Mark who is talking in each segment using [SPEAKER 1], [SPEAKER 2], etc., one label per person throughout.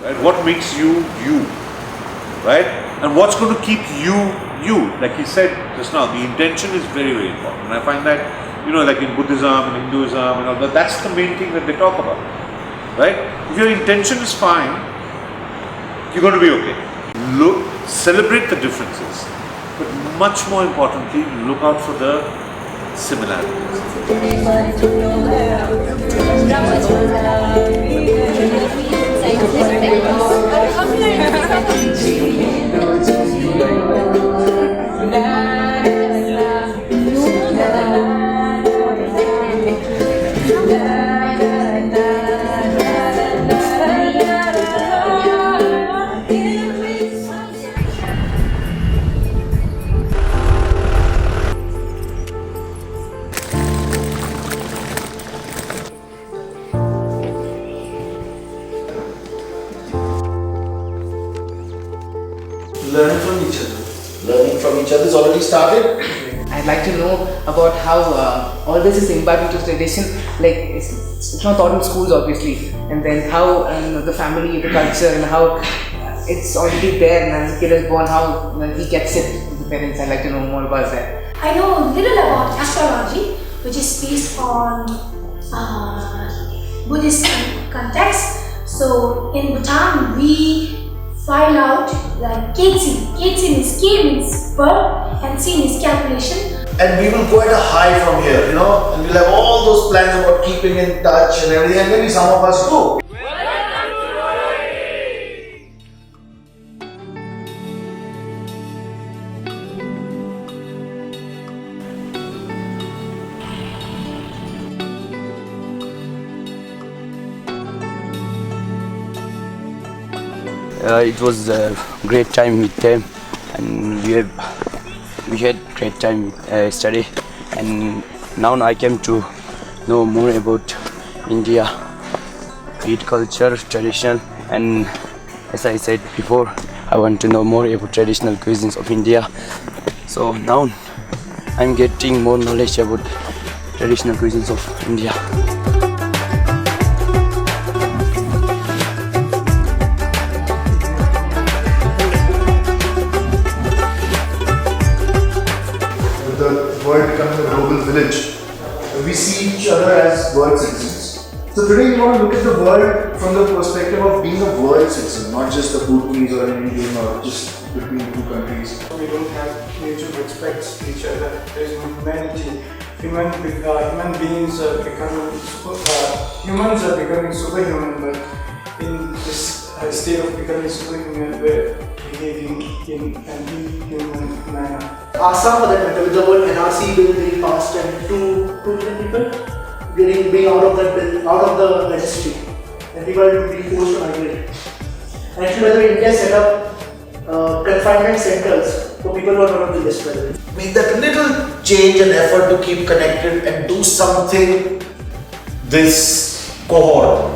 [SPEAKER 1] right? What makes you, you, right? And what's going to keep you, you? Like he said just now, the intention is very, very important. And I find that, like in Buddhism and Hinduism and all that, that's the main thing that they talk about, right? If your intention is fine, you're going to be okay. Look, celebrate the differences, but much more importantly, look out for the similarities.
[SPEAKER 2] Learning from each other. Learning from each other is already started.
[SPEAKER 3] I'd like to know about how all this is imbibed into tradition. Like it's not taught in schools, obviously, and then how the family, the culture, and how it's already there. And as the kid is born, how he gets it with the parents. I'd like to know more about that.
[SPEAKER 4] I know a little about astrology, which is based on Buddhist context. So in Bhutan, we find out like K-Tsin. K-Tsin is K means birth and Tsin is calculation.
[SPEAKER 2] And we will go at a high from here, and we'll have all those plans about keeping in touch and everything, and maybe some of us do.
[SPEAKER 5] It was a great time with them, and we had great time with study, and now I came to know more about India, eat culture, tradition, and as I said before, I want to know more about traditional cuisines of India. So now I'm getting more knowledge about traditional cuisines of India.
[SPEAKER 2] The world becoming a global village, we see each other as world citizens. So today we want to look at the world from the perspective of being a world citizen, not just a Bhutanese or an Indian or just between two countries.
[SPEAKER 6] We don't have mutual respect to each other. There is humanity. Humans are becoming superhuman, but in this state of becoming superhuman, we're behaving in an inhuman manner.
[SPEAKER 7] Assam, for that matter, with the whole NRC bill being passed and 2 million people being out of the registry, and people are being forced to migrate. And actually, by the way, India set up confinement centers for people who are not on the list.
[SPEAKER 2] Make that little change and effort to keep connected and do something this cohort.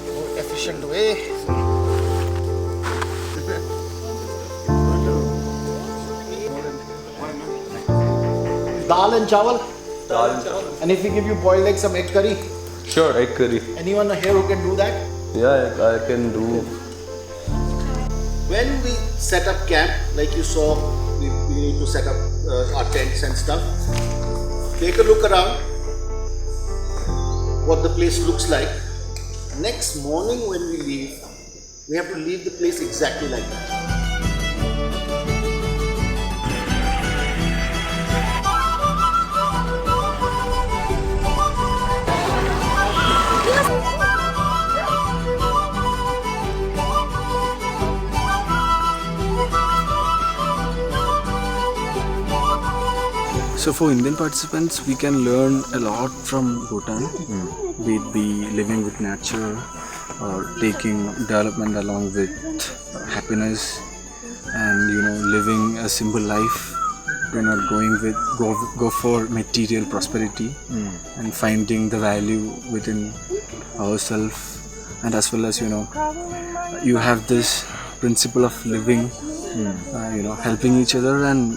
[SPEAKER 2] More efficient way. Dal and chawal. And if we give you boiled egg, some egg curry.
[SPEAKER 8] Sure, egg curry.
[SPEAKER 2] Anyone here who can do that?
[SPEAKER 8] Yeah, I can do.
[SPEAKER 2] When we set up camp, like you saw, we need to set up our tents and stuff. Take a look around what the place looks like. Next morning when we leave, we have to leave the place exactly like that.
[SPEAKER 9] So for Indian participants, we can learn a lot from Bhutan, be it be living with nature or taking development along with happiness, and living a simple life. We're not go for material prosperity and finding the value within ourselves, and as well as you have this principle of living, helping each other and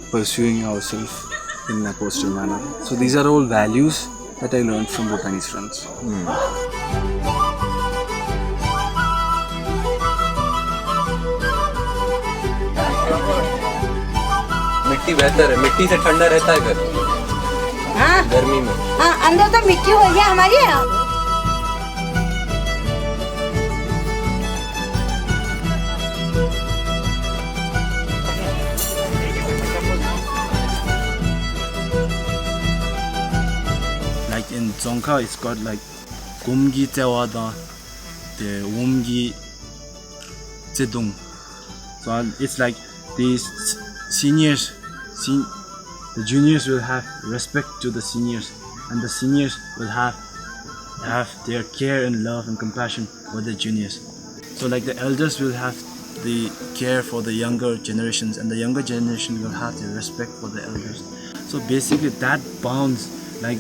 [SPEAKER 9] pursuing ourselves. in a postal manner. So these are all values that I learned from Bhutanese friends.
[SPEAKER 8] मिट्टी बेहतर है, मिट्टी से ठंडा रहता है घर गर्मी में।
[SPEAKER 10] हाँ, अंदर तो मिट्टी हो गया हमारे यहाँ।
[SPEAKER 11] Like in Dzongkha, it's got like Gomgi Tewada, the Womgi Zedong. So it's like these seniors, the juniors will have respect to the seniors, and the seniors will have their care and love and compassion for the juniors. So like the elders will have the care for the younger generations, and the younger generation will have the respect for the elders. So basically that bounds, like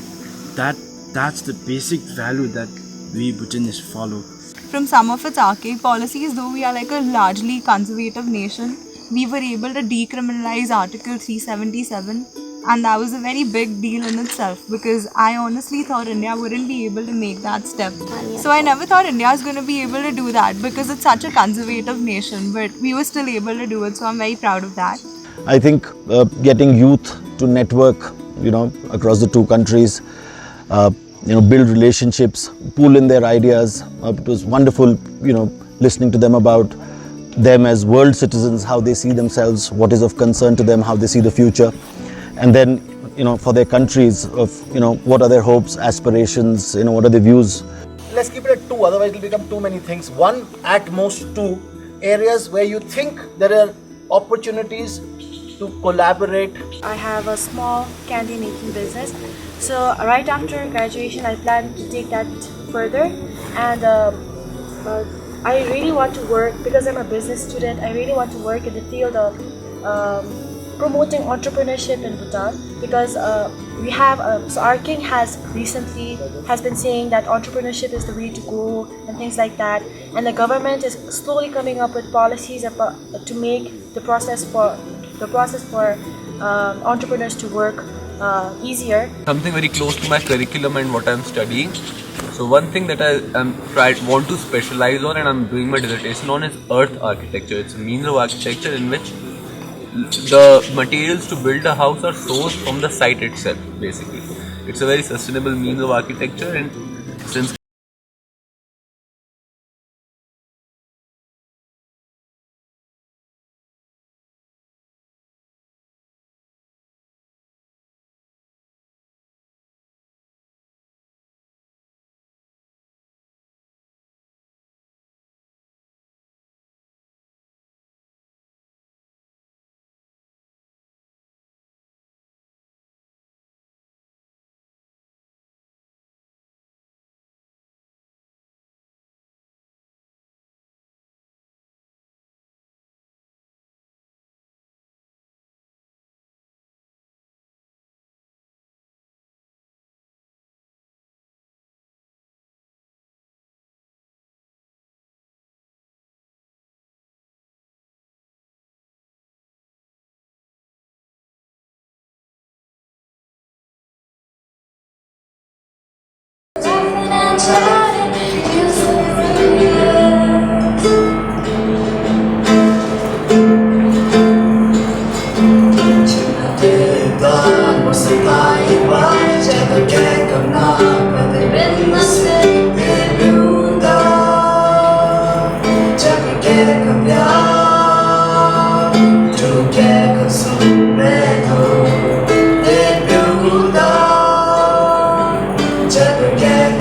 [SPEAKER 11] that's the basic value that we Bhutanists follow.
[SPEAKER 10] From some of its archaic policies, though we are like a largely conservative nation, we were able to decriminalize Article 377, and that was a very big deal in itself, because I honestly thought India wouldn't be able to make that step. So I never thought India is going to be able to do that, because it's such a conservative nation, but we were still able to do it, so I'm very proud of that.
[SPEAKER 12] I think getting youth to network, across the two countries, build relationships, pool in their ideas. It was wonderful, listening to them about them as world citizens, how they see themselves, what is of concern to them, how they see the future, and then, for their countries, of, what are their hopes, aspirations, what are their views.
[SPEAKER 2] Let's keep it at 2, otherwise it will become too many things. 1, at most 2 areas where you think there are opportunities to collaborate.
[SPEAKER 13] I have a small candy making business, so right after graduation I plan to take that further, and I really want to work, because I'm a business student, I really want to work in the field of promoting entrepreneurship in Bhutan, because we have, so our king has been saying that entrepreneurship is the way to go and things like that, and the government is slowly coming up with policies about, to make the process for entrepreneurs to work easier.
[SPEAKER 8] Something very close to my curriculum and what I'm studying. So one thing that I want to specialize on, and I'm doing my dissertation on, is earth architecture. It's a means of architecture in which the materials to build a house are sourced from the site itself, basically. It's a very sustainable means of architecture, and since
[SPEAKER 2] Jagat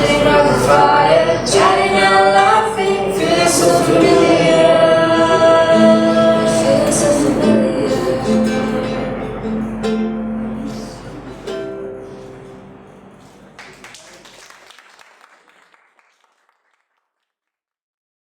[SPEAKER 14] sitting on the fire.